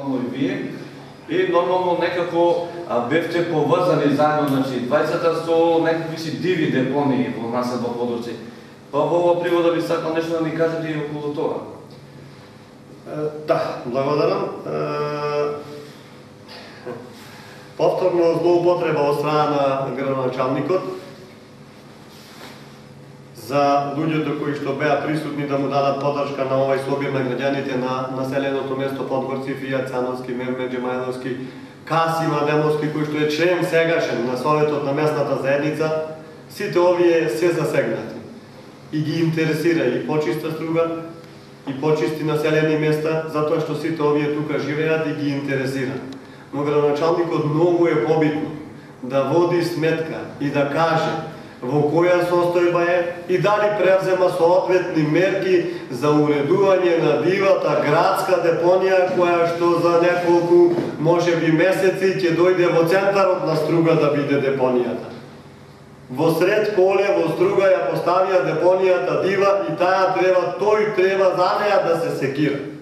нормално и вие. И нормално некако бевте поврзани заедно, значи, двајцата со некакви си диви депонии во населба подруци. Па во ова привода би сакал нешто да ни кажете и околу тоа. Да, благодарам. Повторно злоупотреба од страна на градоначалникот за луѓето кои што беа присутни да му дадат поддршка на овој собир на граѓаните на населеното место Подгорци, Фијат, Цановски, Мермеджи, Мајловски, Касим Адемовски, кој што е член сегашен на Советот на местната заедница, сите овие се засегнати и ги интересира и почиста струга, и почисти населени места, затоа што сите овие тука живеат и ги интересира. Но градоначалникот многу е побитно да води сметка и да каже во која состојба е и дали превзема соодветни мерки за уредување на дивата градска депонија која што за неколку можеби месеци ќе дојде во центарот на Струга да биде депонијата. Во сред поле, во Струга ја поставија депонијата дива и тој треба за неа да се секира.